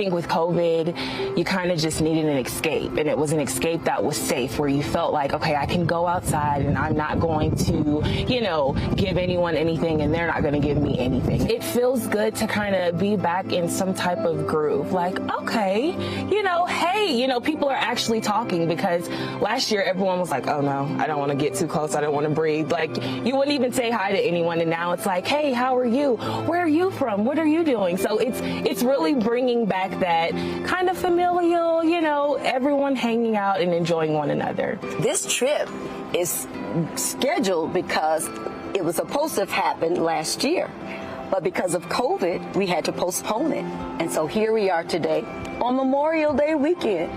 think with COVID, you kind of just needed an escape, and it was an escape that was safe, where you felt like, okay, I can go outside and I'm not going to, you know, give anyone anything and they're not going to give me anything. It feels good to kind of be back in some type of groove, like, okay, you know, hey, you know, people are actually talking, because last year everyone was like, oh no, I don't want to get too close, I don't want to breathe. Like, you wouldn't even say hi to anyone, and now it's like, hey, how are you? Where are you from? What are you doing? So it's really bringing back that kind of familial, you know, everyone hanging out and enjoying one another. This trip is scheduled because it was supposed to have happened last year, but because of COVID, we had to postpone it. And so here we are today on Memorial Day weekend.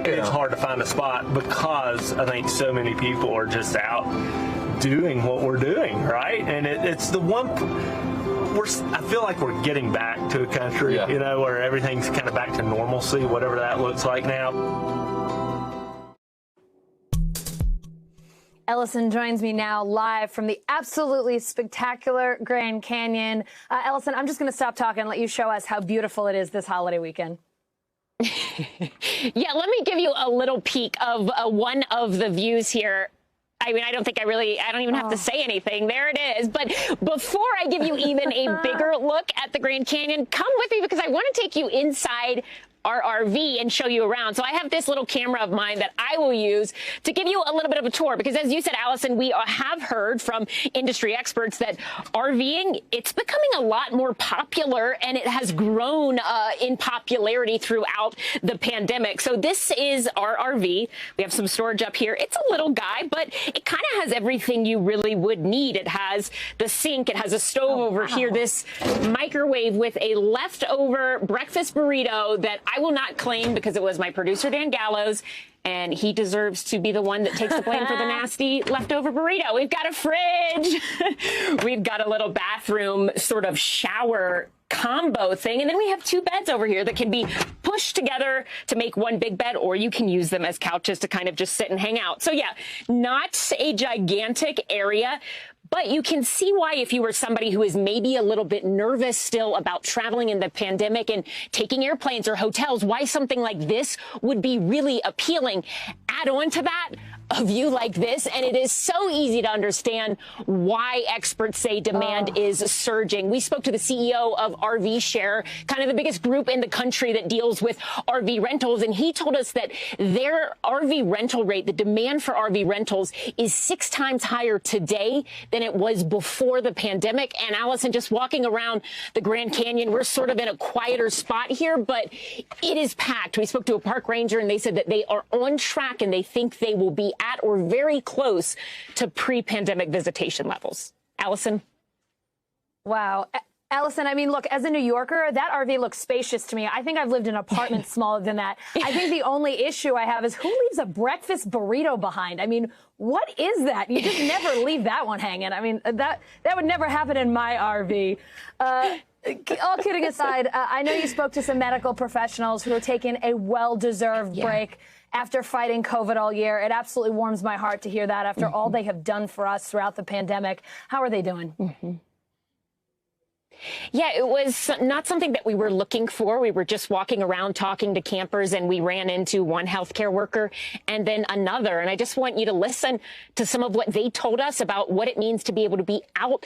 It's hard to find a spot because I think so many people are just out doing what we're doing, right? And it's the one. I feel like we're getting back to a country, you know, where everything's kind of back to normalcy, whatever that looks like now. Ellison joins me now live from the absolutely spectacular Grand Canyon. Ellison, I'm just going to stop talking and let you show us how beautiful it is this holiday weekend. Yeah, let me give you a little peek of one of the views here. I mean, I don't even have to say anything. There it is. But before I give you even a bigger look at the Grand Canyon, come with me, because I want to take you inside our RV and show you around. So I have this little camera of mine that I will use to give you a little bit of a tour, because as you said, Allison, we have heard from industry experts that RVing, it's becoming a lot more popular, and it has grown in popularity throughout the pandemic. So this is our RV. We have some storage up here. It's a little guy, but it kind of has everything you really would need. It has the sink. It has a stove over here, this microwave with a leftover breakfast burrito that I will not claim, because it was my producer, Dan Gallows, and he deserves to be the one that takes the blame for the nasty leftover burrito. We've got a fridge. We've got a little bathroom sort of shower combo thing. And then we have two beds over here that can be pushed together to make one big bed, or you can use them as couches to kind of just sit and hang out. So yeah, not a gigantic area, but you can see why, if you were somebody who is maybe a little bit nervous still about traveling in the pandemic and taking airplanes or hotels, why something like this would be really appealing. Add on to that a view like this, and it is so easy to understand why experts say demand is surging. We spoke to the CEO of RV Share, kind of the biggest group in the country that deals with RV rentals, and he told us that their RV rental rate, the demand for RV rentals, is 6 times higher today than it was before the pandemic. And Allison, just walking around the Grand Canyon, we're sort of in a quieter spot here, but it is packed. We spoke to a park ranger, and they said that they are on track, and they think they will be at or very close to pre-pandemic visitation levels. Allison? Wow. Allison, I mean, look, as a New Yorker, that RV looks spacious to me. I think I've lived in an apartment smaller than that. I think the only issue I have is, who leaves a breakfast burrito behind? I mean, what is that? You just never leave that one hanging. I mean, that would never happen in my RV. All kidding aside, I know you spoke to some medical professionals who are taking a well-deserved break after fighting COVID all year. It absolutely warms my heart to hear that after all they have done for us throughout the pandemic. How are they doing? Yeah, it was not something that we were looking for. We were just walking around talking to campers, and we ran into one healthcare worker and then another. And I just want you to listen to some of what they told us about what it means to be able to be out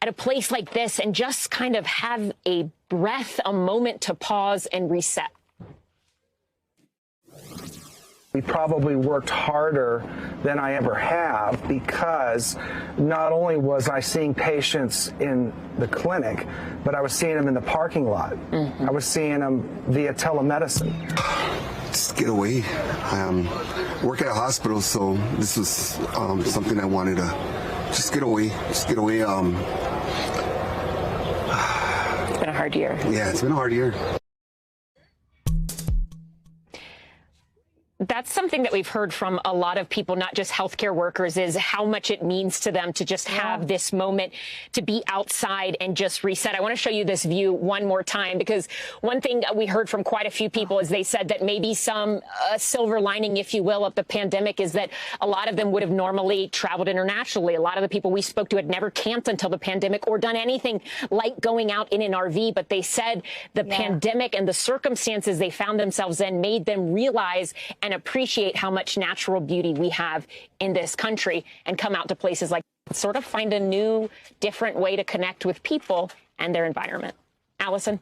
at a place like this and just kind of have a breath, a moment to pause and reset. We probably worked harder than I ever have, because not only was I seeing patients in the clinic, but I was seeing them in the parking lot. I was seeing them via telemedicine. Just get away. I work at a hospital, so this was something I wanted to just get away. Just get away. It's been a hard year. Yeah, it's been a hard year. that's something that we've heard from a lot of people, not just healthcare workers, is how much it means to them to just have this moment to be outside and just reset. I want to show you this view one more time, because one thing we heard from quite a few people is they said that maybe some silver lining, if you will, of the pandemic is that a lot of them would have normally traveled internationally. A lot of the people we spoke to had never camped until the pandemic or done anything like going out in an RV. But they said the pandemic and the circumstances they found themselves in made them realize and appreciate how much natural beauty we have in this country, and come out to places like sort of find a new, different way to connect with people and their environment. Allison,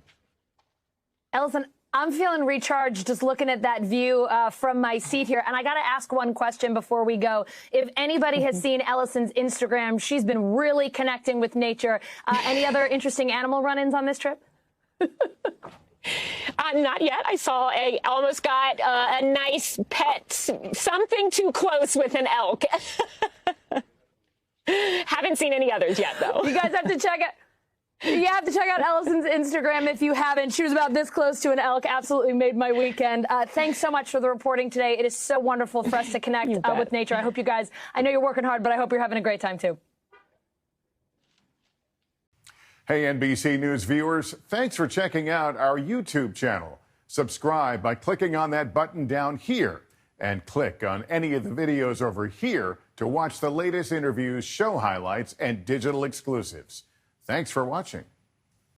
I'm feeling recharged just looking at that view from my seat here. And I got to ask one question before we go. If anybody has seen Ellison's Instagram, she's been really connecting with nature. Any other interesting animal run-ins on this trip? Not yet. I saw almost got a nice pet, something too close with an elk. Haven't seen any others yet, though. You guys have to check it. You have to check out Ellison's Instagram if you haven't. She was about this close to an elk. Absolutely made my weekend. Thanks so much for the reporting today. It is so wonderful for us to connect with nature. I hope you guys, I know you're working hard, but I hope you're having a great time, too. Hey, NBC News viewers, thanks for checking out our YouTube channel. Subscribe by clicking on that button down here, and click on any of the videos over here to watch the latest interviews, show highlights, and digital exclusives. Thanks for watching.